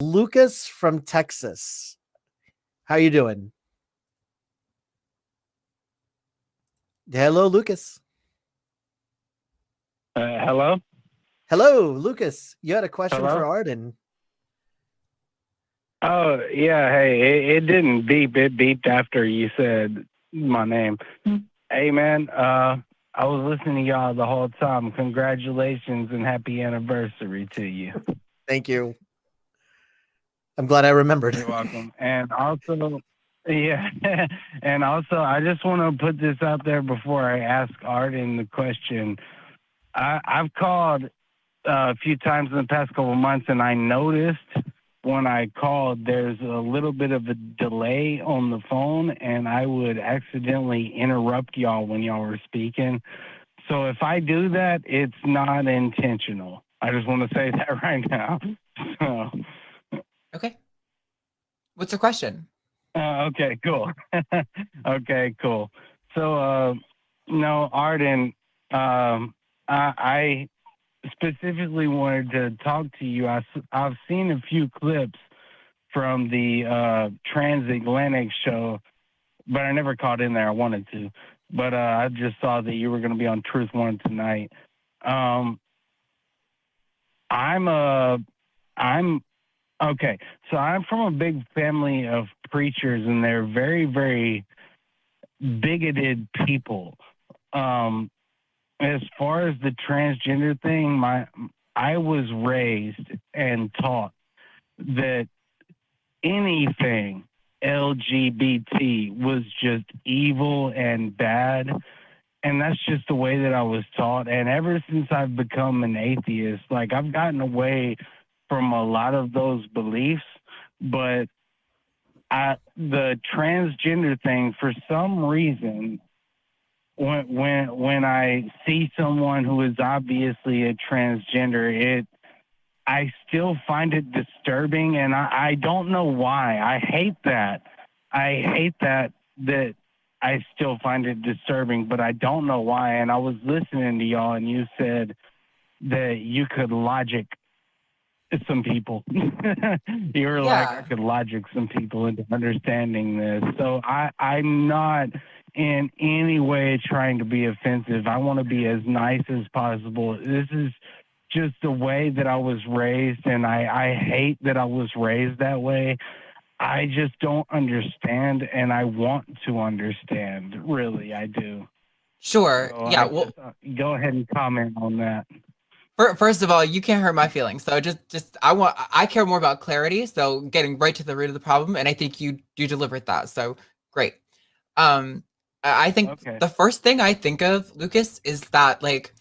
Lucas from Texas. How you doing? Hello, Lucas. Hello? Hello, Lucas. You had a question Hello? for Arden. Oh, yeah. Hey, it didn't beep. It beeped after you said my name. Hey, man, I was listening to y'all the whole time. Congratulations and happy anniversary to you. Thank you. I'm glad I remembered. You're welcome. And also, yeah, and also, I just want to put this out there before I ask Arden the question. I've called a few times in the past couple of months, and I noticed when I called, there's a little bit of a delay on the phone, and I would accidentally interrupt y'all when y'all were speaking. So if I do that, it's not intentional. I just want to say that right now. So, Okay. What's the question? okay, cool. Okay, cool. So, no, Arden, I specifically wanted to talk to you. I've seen a few clips from the transatlantic show, but I never caught in there. I wanted to, but I just saw that you were going to be on Truth One tonight. I'm okay. So I'm from a big family of preachers, and they're very, very bigoted people. As far as the transgender thing, I was raised and taught that anything LGBT was just evil and bad. And that's just the way that I was taught. And ever since I've become an atheist, like I've gotten away from a lot of those beliefs, but the transgender thing, for some reason, when I see someone who is obviously a transgender, I still find it disturbing, and I don't know why. I hate that. I hate that I still find it disturbing, but I don't know why. And I was listening to y'all, and you said that you could logic some people. You were like, I could logic some people into understanding this. So I'm not in any way trying to be offensive. I want to be as nice as possible. This is just the way that I was raised, and I hate that I was raised that way. I just don't understand, and I want to understand. Really, I do. Sure. So Yeah. Well, go ahead and comment on that. first of all, you can't hurt my feelings. So I care more about clarity. So getting right to the root of the problem, and I think you delivered that. So great. I think the first thing I think of, Lucas, is that like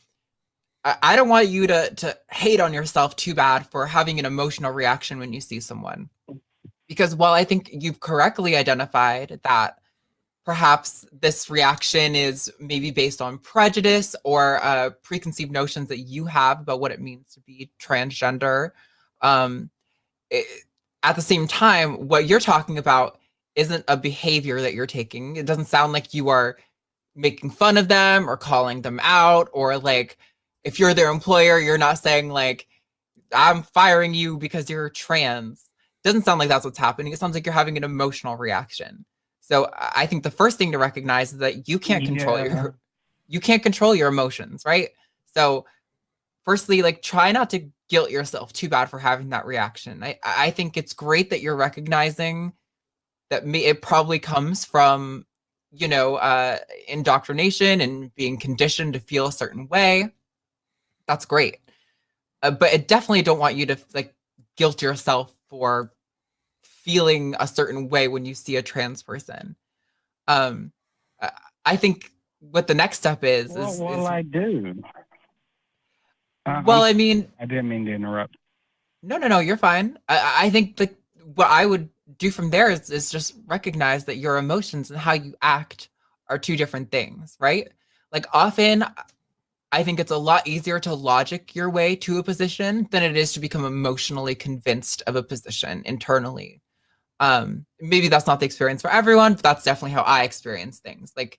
I don't want you to hate on yourself too bad for having an emotional reaction when you see someone. Because while I think you've correctly identified that perhaps this reaction is maybe based on prejudice or preconceived notions that you have about what it means to be transgender, at the same time, what you're talking about isn't a behavior that you're taking. It doesn't sound like you are making fun of them or calling them out, or like if you're their employer, you're not saying like, I'm firing you because you're trans. Doesn't sound like that's what's happening. It sounds like you're having an emotional reaction. So I think the first thing to recognize is that you can't control your emotions, right? So firstly, like try not to guilt yourself too bad for having that reaction. I think it's great that you're recognizing that it probably comes from, indoctrination and being conditioned to feel a certain way. That's great. But I definitely don't want you to like guilt yourself for feeling a certain way when you see a trans person. I think what the next step is. I do. Well, I mean, I didn't mean to interrupt. No, you're fine. I think that what I would do from there is just recognize that your emotions and how you act are two different things, right? Like often I think it's a lot easier to logic your way to a position than it is to become emotionally convinced of a position internally. Maybe that's not the experience for everyone, but that's definitely how I experience things. Like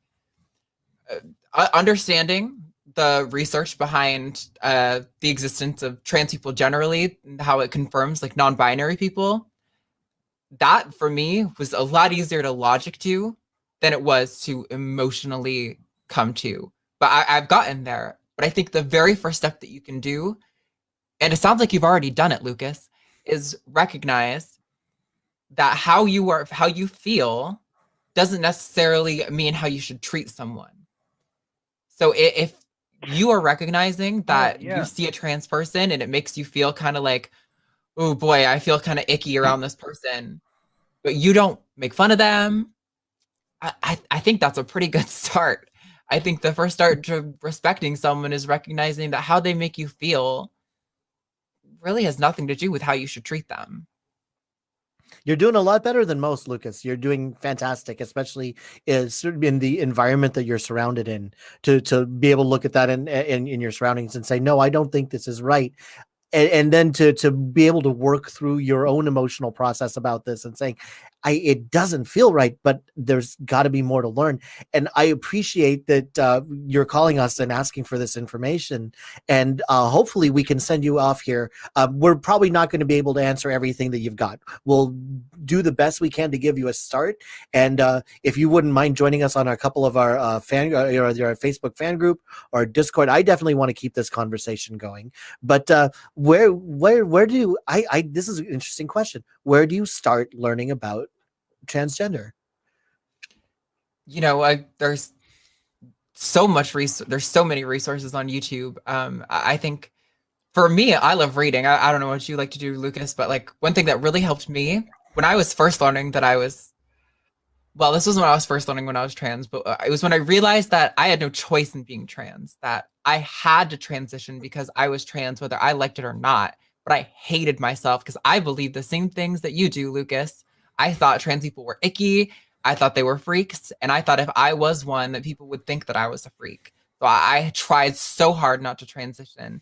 understanding the research behind the existence of trans people generally, and how it confirms like non-binary people, that for me was a lot easier to logic to than it was to emotionally come to. But I've gotten there. But I think the very first step that you can do, and it sounds like you've already done it, Lucas, is recognize that how you feel doesn't necessarily mean how you should treat someone. So if you are recognizing that you see a trans person and it makes you feel kind of like, oh boy, I feel kind of icky around this person, but you don't make fun of them, I think that's a pretty good start. I think the first start to respecting someone is recognizing that how they make you feel really has nothing to do with how you should treat them. You're doing a lot better than most, Lucas. You're doing fantastic, especially in the environment that you're surrounded in, to be able to look at that in your surroundings and say, no, I don't think this is right. And then to be able to work through your own emotional process about this and saying, it doesn't feel right, but there's got to be more to learn. And I appreciate that you're calling us and asking for this information. And hopefully we can send you off here. We're probably not going to be able to answer everything that you've got. We'll do the best we can to give you a start. And if you wouldn't mind joining us on a couple of our our Facebook fan group or Discord, I definitely want to keep this conversation going. But where do I this is an interesting question. Where do you start learning about transgender? You know, there's so many resources on YouTube. I think for me, I love reading. I don't know what you like to do, Lucas, but like one thing that really helped me when I was first learning that this was when I was first learning when I was trans, but it was when I realized that I had no choice in being trans, that I had to transition because I was trans, whether I liked it or not. But I hated myself because I believed the same things that you do, Lucas. I thought trans people were icky. I thought they were freaks. And I thought if I was one, that people would think that I was a freak. So I tried so hard not to transition.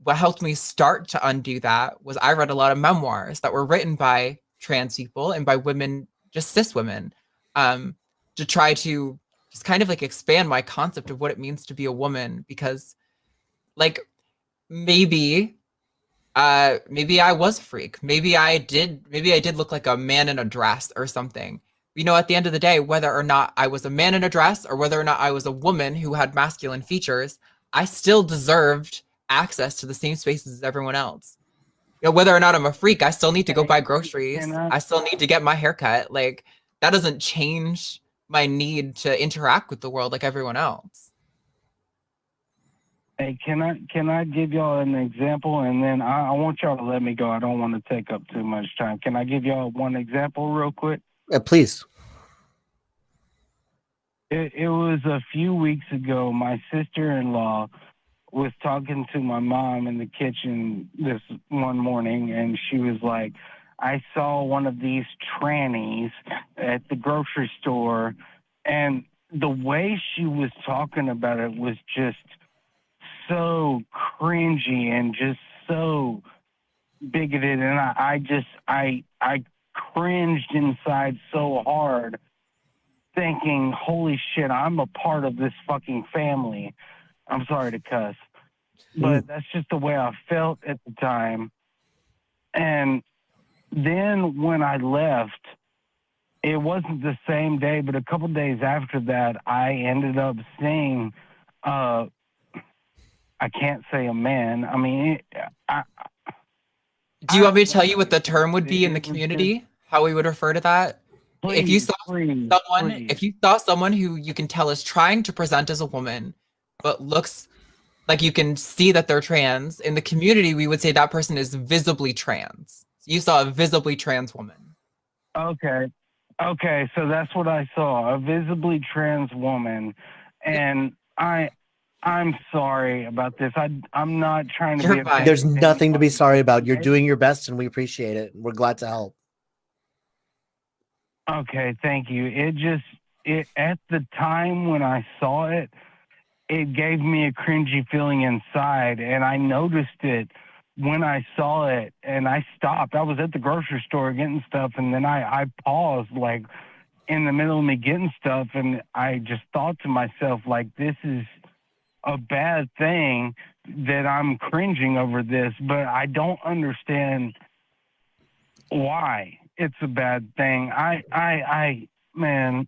What helped me start to undo that was I read a lot of memoirs that were written by trans people and by women, just cis women, to try to just kind of like expand my concept of what it means to be a woman. Because like maybe I was a freak. Maybe I did look like a man in a dress or something. You know, at the end of the day, whether or not I was a man in a dress or whether or not I was a woman who had masculine features, I still deserved access to the same spaces as everyone else. You know, whether or not I'm a freak, I still need to go buy groceries. I still need to get my hair cut. Like, that doesn't change my need to interact with the world like everyone else. Hey, can I give y'all an example, and then I want y'all to let me go. I don't want to take up too much time. Can I give y'all one example real quick? Please. It was a few weeks ago. My sister-in-law was talking to my mom in the kitchen this one morning, and she was like, I saw one of these trannies at the grocery store, and the way she was talking about it was just so cringy and just so bigoted, and I cringed inside so hard, thinking, holy shit, I'm a part of this fucking family. I'm sorry to cuss, but that's just the way I felt at the time. And then when I left, it wasn't the same day, but a couple days after that, I ended up seeing, I can't say a man. I mean, do you want me to tell you what the term would be in the community? How we would refer to that? Please, if you saw someone who you can tell is trying to present as a woman, but looks like you can see that they're trans, in the community, we would say that person is visibly trans. So you saw a visibly trans woman. Okay, so that's what I saw, a visibly trans woman. And I'm sorry about this. I'm not trying to be. There's nothing to be sorry about. You're doing your best, and we appreciate it. We're glad to help. Okay, thank you. It at the time when I saw it, it gave me a cringy feeling inside, and I noticed it when I saw it, and I stopped. I was at the grocery store getting stuff, and then I paused, like, in the middle of me getting stuff, and I just thought to myself, like, this is a bad thing, that I'm cringing over this, but I don't understand why it's a bad thing. Man,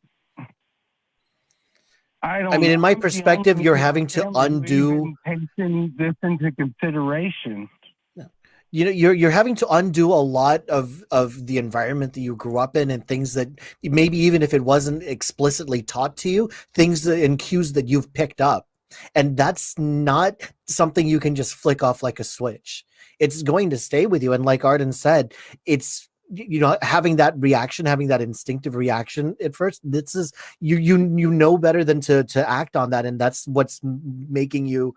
I don't I mean, know. in my I'm the perspective, only you're one in having my to family who undo. even taken this into consideration. You know, you're having to undo a lot of the environment that you grew up in, and things that maybe even if it wasn't explicitly taught to you, things that, and cues that you've picked up, and that's not something you can just flick off like a switch. It's going to stay with you, and like Arden said, it's, you know, having that reaction, having that instinctive reaction at first, this is, you know better than to act on that, and that's what's making you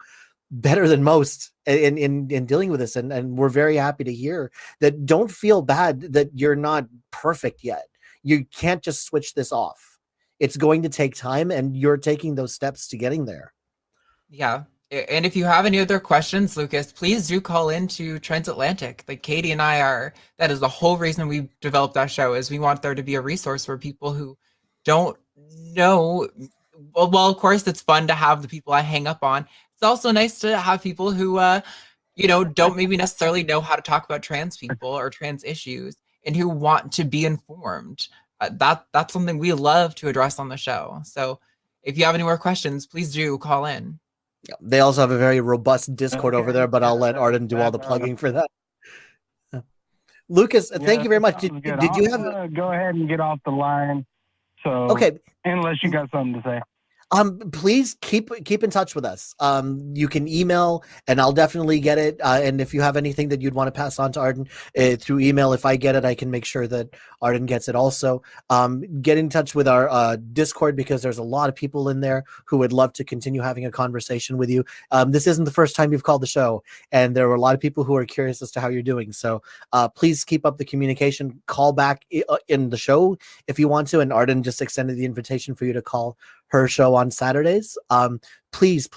better than most in dealing with this, and we're very happy to hear that. Don't feel bad that you're not perfect yet. You can't just switch this off. It's going to take time, and you're taking those steps to getting there. Yeah. And if you have any other questions, Lucas, please do call into Transatlantic. Like Katie and I are, that is the whole reason we developed that show, is we want there to be a resource for people who don't know. Well, of course, it's fun to have the people I hang up on. It's also nice to have people who, don't maybe necessarily know how to talk about trans people or trans issues and who want to be informed. That's something we love to address on the show. So if you have any more questions, please do call in. They also have a very robust Discord over Okay. there, but I'll let Arden do all the plugging for that. Lucas, Yeah, thank you very that much. sounds good. Did you have Go ahead and get off the line. So, okay? unless you got something to say. Please keep in touch with us. You can email, and I'll definitely get it. And if you have anything that you'd want to pass on to Arden through email, if I get it, I can make sure that Arden gets it also. Get in touch with our Discord, because there's a lot of people in there who would love to continue having a conversation with you. This isn't the first time you've called the show, and there were a lot of people who are curious as to how you're doing. So please keep up the communication. Call back in the show if you want to, and Arden just extended the invitation for you to call her show on Saturdays. Please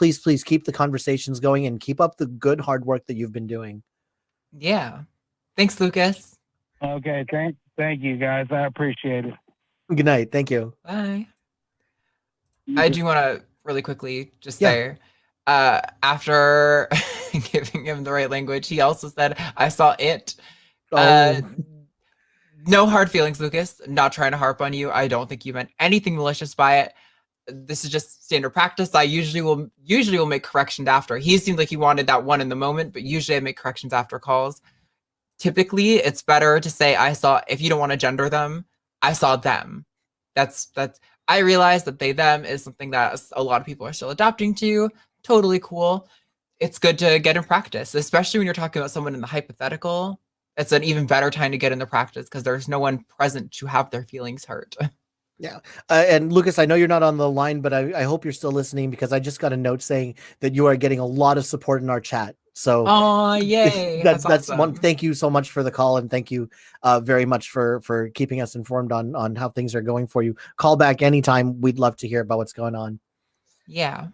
keep the conversations going and keep up the good hard work that you've been doing. Yeah. Thanks, Lucas. Okay, thank you guys. I appreciate it. Good night. Thank you. Bye. I do want to really quickly just Yeah. say, after giving him the right language, he also said, I saw it. No hard feelings, Lucas. Not trying to harp on you. I don't think you meant anything malicious by it. This is just standard practice. I usually will make corrections after. He seemed like he wanted that one in the moment, but usually I make corrections after calls. Typically, it's better to say I saw, if you don't want to gender them, I saw them. That's I realize that they them is something that a lot of people are still adapting to. Totally cool. It's good to get in practice, especially when you're talking about someone in the hypothetical. It's an even better time to get in the practice because there's no one present to have their feelings hurt. Yeah. And Lucas, I know you're not on the line, but I hope you're still listening, because I just got a note saying that you are getting a lot of support in our chat. So oh, yay. that's awesome. one. Thank you so much for the call, and thank you very much for keeping us informed on how things are going for you. Call back anytime. We'd love to hear about what's going on. Yeah.